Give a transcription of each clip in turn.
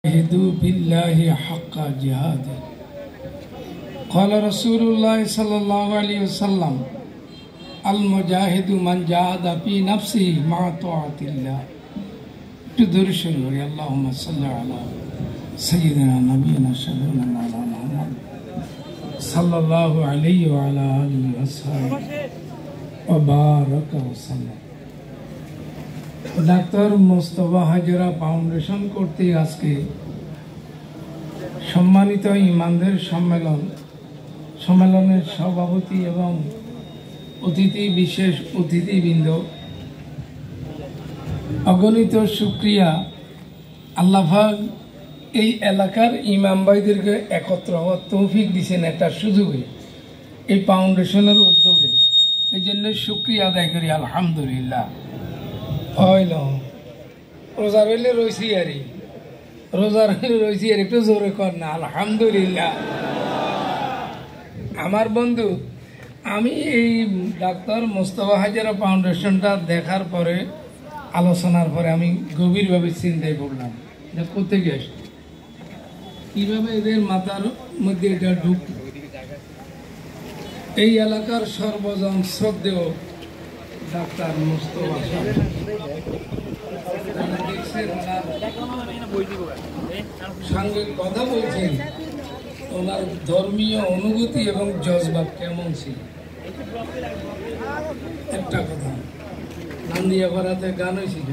جاهدوا بالله حق جهاده قال رسول الله صلى الله عليه وسلم المجاهد من جاهد في نفسه مع طاعة الله تدور شرور اللهم صل على سيدنا نبينا شرورنا على محمد صلى الله عليه وعلى آله وصحبه وبارك وسلم doctor Mostafa Hazra foundation কর্তৃক আজকে সম্মানিত ইমানদের সম্মেলনের সভাপতি এবং বিশেষ অতিথিবৃন্দ, অগণিত শুকরিয়া। আল্লাহ পাক এই এলাকার ইমাম ভাইদেরকে একত্র হওয়ার তৌফিক দিয়েছেন একটা সুযোগে, এই ফাউন্ডেশনের উদ্যোগে। এই জন্য শুকরিয়া আদায় করি আলহামদুলিল্লাহ। রোজা রইলে রয়েছি একটু জোরে কর না আলহামদুলিল্লাহ। আমার বন্ধু, আমি এই ডাক্তার মোস্তফা হাজরা ফাউন্ডেশনটা দেখার পরে, আলোচনার পরে আমি গভীরভাবে চিন্তায় পড়লাম যে কোথেকে আসে, কিভাবে এদের মাথার মধ্যে এটা ঢুক। এই এলাকার সর্বজন শ্রদ্ধেয় ডাক্তার মোস্তফা সঙ্গে কথা বলছেন, ওনার ধর্মীয় অনুভূতি এবং জজবা কেমন ছিল। একটা কথা, নান্দিয়াপাড়াতে গান হয়েছিল,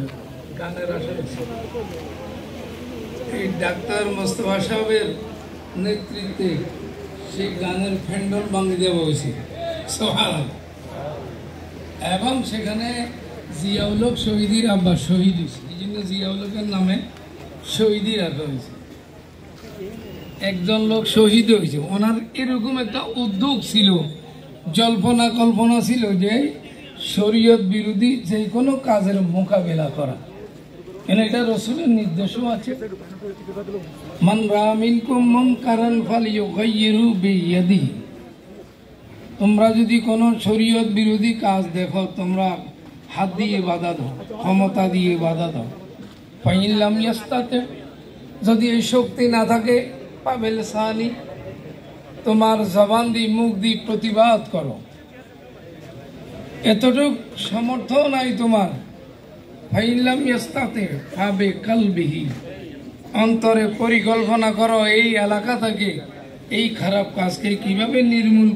গানের আসর ছিল। এই ডাক্তার মোস্তফা সাহেবের নেতৃত্বে সেই গানের ফ্যান্ডল ভাঙিয়ে দেওয়া হয়েছিল এবং সেখানে জিয়াউল হক শহীদির আব্বা শহীদ হয়েছে, এই জন্য জিয়াউল হকের নামে শহীদি রাখা হয়েছে। একজন লোক শহীদ হয়েছে, ওনার এরকম একটা উদ্যোগ ছিল, জল্পনা কল্পনা ছিল যে শরীয়ত বিরোধী যে কোনো কাজের মোকাবেলা করা। এটা রসুলের নির্দেশও আছে, মান রাআ মিনকুম মুনকারান ফালইয়ুগাইয়িরহু বিয়াদিহি। তোমরা যদি কোনো শরীয়ত বিরোধী কাজ দেখো, তোমরা হাত দিয়ে বাধা দাও, ক্ষমতা দিয়ে বাধা দাও। ফাইন লাম ইয়াস্তাতি, যদি এই শক্তি না থাকে, ফাবিলিসানি, তোমার জবান দিয়ে মুখ দিয়ে প্রতিবাদ করো। এতটুক সামর্থ্য নাই তোমার, ফাইন লাম ইয়াস্তাতি ফাবিকলবিহি, অন্তরে পরিকল্পনা করো এই এলাকা থেকে এই খারাপ কাজকে কিভাবে নির্মূল